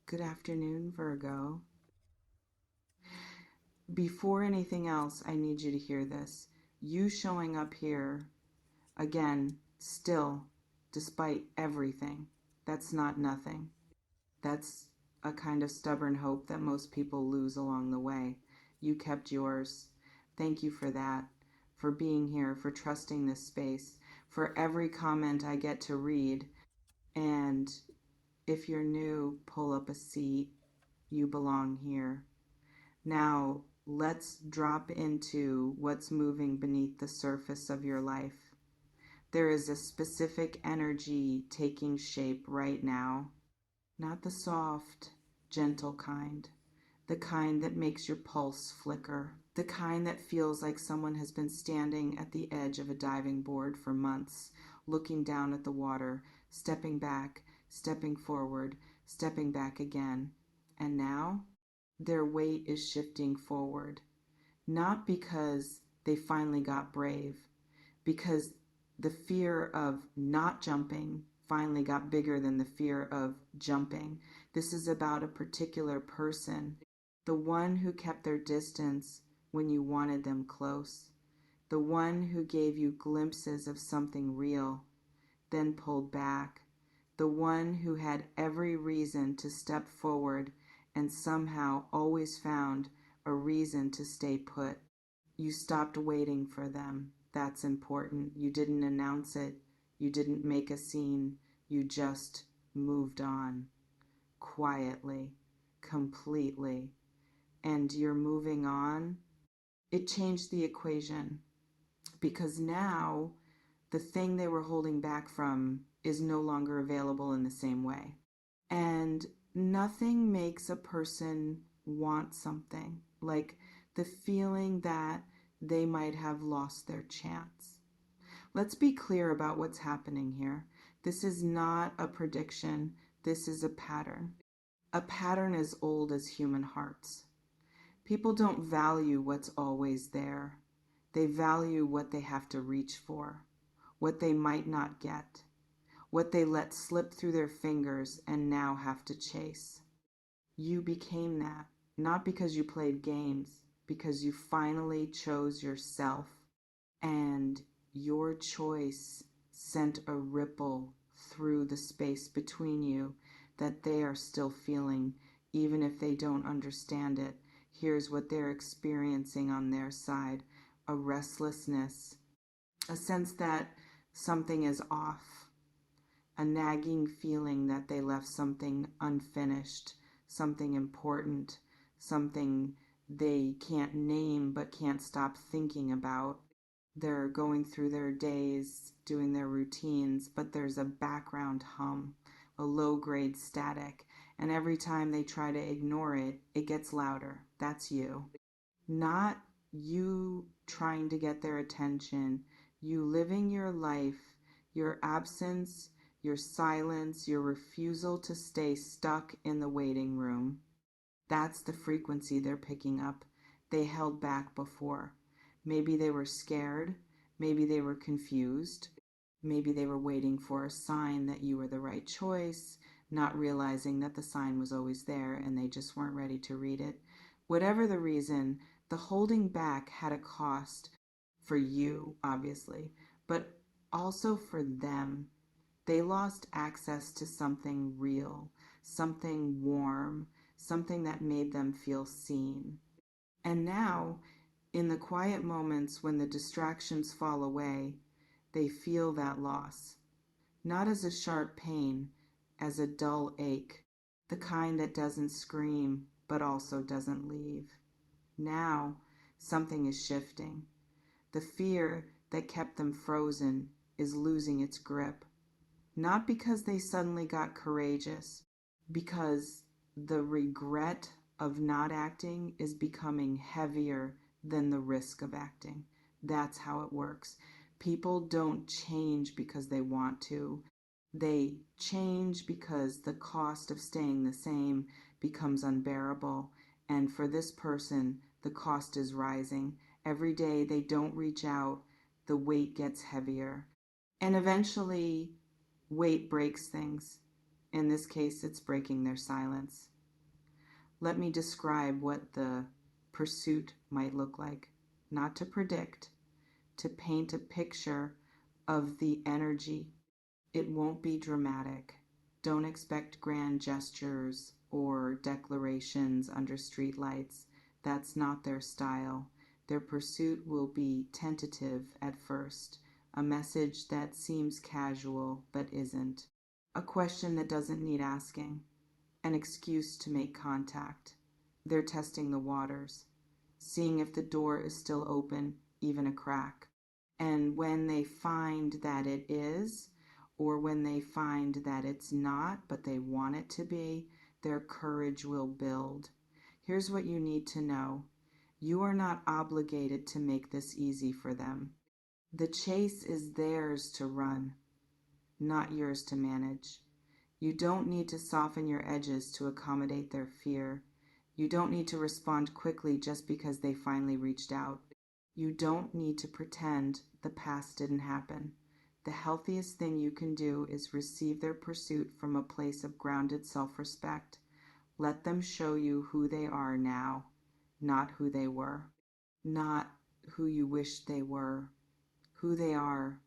Good afternoon, Virgo. Before anything else, I need you to hear this. You showing up here, again, still, despite everything, that's not nothing. That's a kind of stubborn hope that most people lose along the way. You kept yours. Thank you for that, for being here, for trusting this space, for every comment I get to read. And if you're new, pull up a seat. You belong here. Now, let's drop into what's moving beneath the surface of your life. There is a specific energy taking shape right now. Not the soft, gentle kind. The kind that makes your pulse flicker. The kind that feels like someone has been standing at the edge of a diving board for months, looking down at the water, stepping back, stepping forward, stepping back again. And now their weight is shifting forward. Not because they finally got brave, because the fear of not jumping finally got bigger than the fear of jumping. This is about a particular person, the one who kept their distance when you wanted them close, the one who gave you glimpses of something real, then pulled back, the one who had every reason to step forward and somehow always found a reason to stay put. You stopped waiting for them. That's important. You didn't announce it. You didn't make a scene. You just moved on. Quietly. Completely. And you're moving on. It changed the equation. Because now the thing they were holding back from is no longer available in the same way. And nothing makes a person want something like the feeling that they might have lost their chance. Let's be clear about what's happening here. This is not a prediction, this is a pattern. A pattern as old as human hearts. People don't value what's always there. They value what they have to reach for, what they might not get, what they let slip through their fingers and now have to chase. You became that, not because you played games, because you finally chose yourself, and your choice sent a ripple through the space between you that they are still feeling, even if they don't understand it. Here's what they're experiencing on their side: a restlessness, a sense that something is off, a nagging feeling that they left something unfinished, something important, something they can't name but can't stop thinking about. They're going through their days, doing their routines, but there's a background hum, a low-grade static, and every time they try to ignore it, it gets louder. That's you. Not you trying to get their attention, you living your life, your absence, your silence, your refusal to stay stuck in the waiting room. That's the frequency they're picking up. They held back before. Maybe they were scared. Maybe they were confused. Maybe they were waiting for a sign that you were the right choice, not realizing that the sign was always there and they just weren't ready to read it. Whatever the reason, the holding back had a cost for you, obviously, but also for them. They lost access to something real, something warm, something that made them feel seen. And now, in the quiet moments when the distractions fall away, they feel that loss. Not as a sharp pain, as a dull ache, the kind that doesn't scream but also doesn't leave. Now, something is shifting. The fear that kept them frozen is losing its grip. Not because they suddenly got courageous, because the regret of not acting is becoming heavier than the risk of acting. That's how it works. People don't change because they want to. They change because the cost of staying the same becomes unbearable. And for this person, the cost is rising. Every day they don't reach out, the weight gets heavier. And eventually, weight breaks things. In this case, it's breaking their silence. Let me describe what the pursuit might look like. Not to predict, to paint a picture of the energy. It won't be dramatic. Don't expect grand gestures or declarations under streetlights. That's not their style. Their pursuit will be tentative at first, a message that seems casual but isn't, a question that doesn't need asking, an excuse to make contact. They're testing the waters, seeing if the door is still open, even a crack. And when they find that it is, or when they find that it's not, but they want it to be, their courage will build. Here's what you need to know. You are not obligated to make this easy for them. The chase is theirs to run, not yours to manage. You don't need to soften your edges to accommodate their fear. You don't need to respond quickly just because they finally reached out. You don't need to pretend the past didn't happen. The healthiest thing you can do is receive their pursuit from a place of grounded self-respect. Let them show you who they are now, not who they were, not who you wish they were, who they are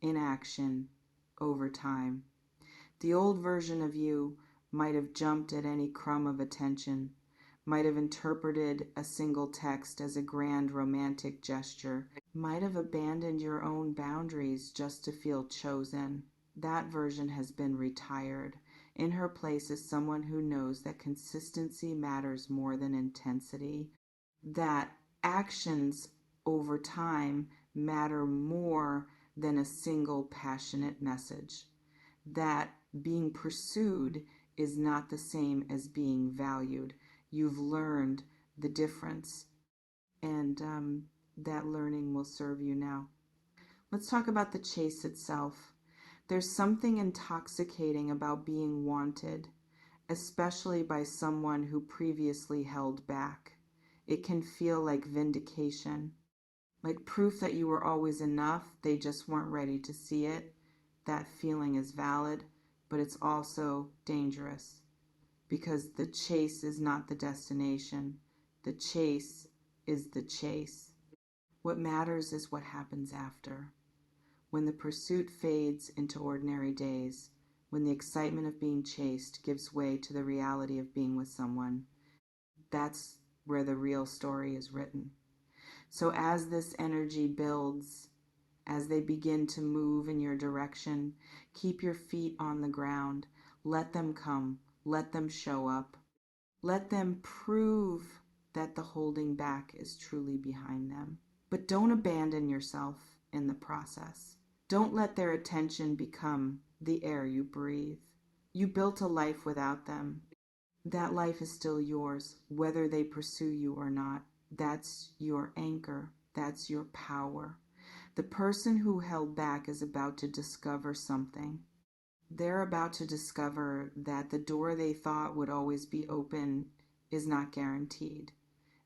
in action over time. The old version of you might have jumped at any crumb of attention, might have interpreted a single text as a grand romantic gesture, might have abandoned your own boundaries just to feel chosen. That version has been retired. In her place is someone who knows that consistency matters more than intensity, that actions over time matter more than a single passionate message, that being pursued is not the same as being valued. You've learned the difference, and that learning will serve you now. Let's talk about the chase itself. There's something intoxicating about being wanted, especially by someone who previously held back. It can feel like vindication, like proof that you were always enough, they just weren't ready to see it. That feeling is valid, but it's also dangerous, because the chase is not the destination. The chase is the chase. What matters is what happens after. When the pursuit fades into ordinary days, when the excitement of being chased gives way to the reality of being with someone, that's where the real story is written. So as this energy builds, as they begin to move in your direction, keep your feet on the ground. Let them come. Let them show up. Let them prove that the holding back is truly behind them. But don't abandon yourself in the process. Don't let their attention become the air you breathe. You built a life without them. That life is still yours, whether they pursue you or not. That's your anchor. That's your power. The person who held back is about to discover something. They're about to discover that the door they thought would always be open is not guaranteed,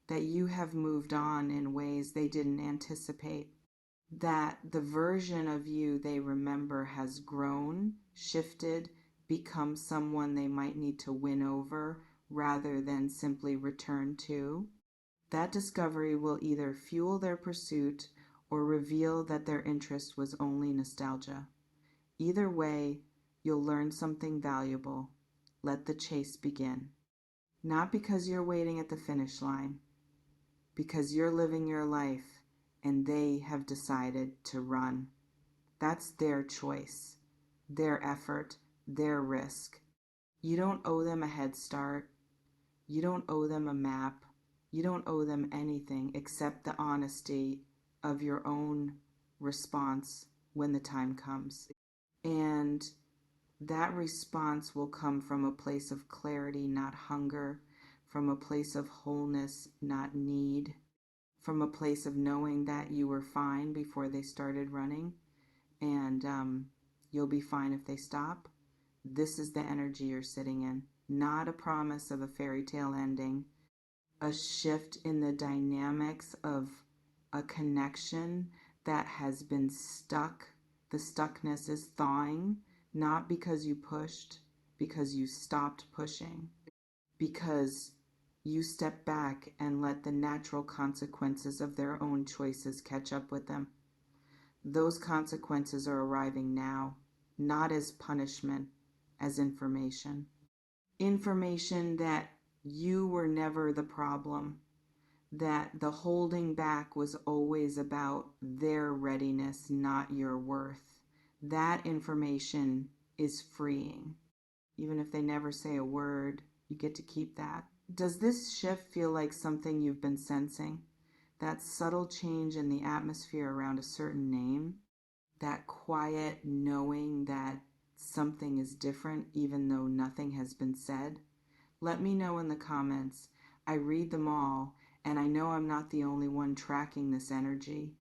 that you have moved on in ways they didn't anticipate, that the version of you they remember has grown, shifted, become someone they might need to win over rather than simply return to. That discovery will either fuel their pursuit or reveal that their interest was only nostalgia. Either way, you'll learn something valuable. Let the chase begin. Not because you're waiting at the finish line, because you're living your life and they have decided to run. That's their choice, their effort, their risk. You don't owe them a head start. You don't owe them a map. You don't owe them anything except the honesty of your own response when the time comes. And that response will come from a place of clarity, not hunger, from a place of wholeness, not need, from a place of knowing that you were fine before they started running, and you'll be fine if they stop. This is the energy you're sitting in, not a promise of a fairy tale ending, a shift in the dynamics of a connection that has been stuck. The stuckness is thawing, not because you pushed, because you stopped pushing, because You step back and let the natural consequences of their own choices catch up with them. Those consequences are arriving now, not as punishment, as information. Information that you were never the problem, that the holding back was always about their readiness, not your worth. That information is freeing. Even if they never say a word, you get to keep that. Does this shift feel like something you've been sensing? That subtle change in the atmosphere around a certain name? That quiet knowing that something is different even though nothing has been said? Let me know in the comments. I read them all, and I know I'm not the only one tracking this energy.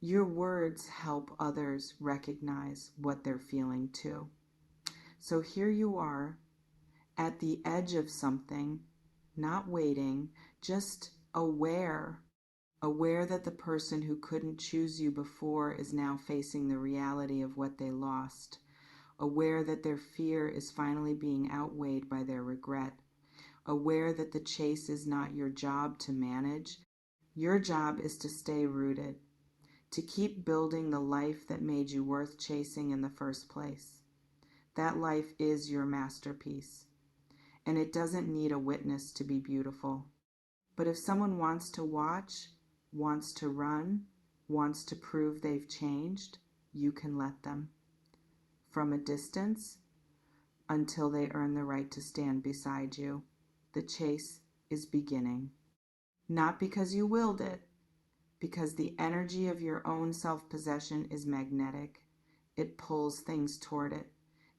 Your words help others recognize what they're feeling too. So here you are, at the edge of something, not waiting, just aware that the person who couldn't choose you before is now facing the reality of what they lost, aware that their fear is finally being outweighed by their regret, aware that the chase is not your job to manage. Your job is to stay rooted, to keep building the life that made you worth chasing in the first place. That life is your masterpiece, and it doesn't need a witness to be beautiful. But if someone wants to watch, wants to run, wants to prove they've changed, you can let them. From a distance, until they earn the right to stand beside you. The chase is beginning. Not because you willed it, because the energy of your own self-possession is magnetic. It pulls things toward it,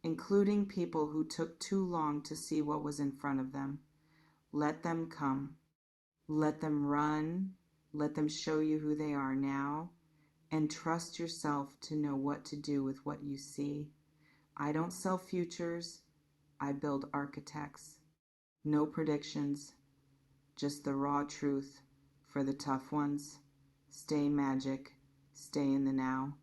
including people who took too long to see what was in front of them. Let them come. Let them run. Let them show you who they are now, and trust yourself to know what to do with what you see. I don't sell futures. I build architects. No predictions, just the raw truth for the tough ones. Stay magic. Stay in the now.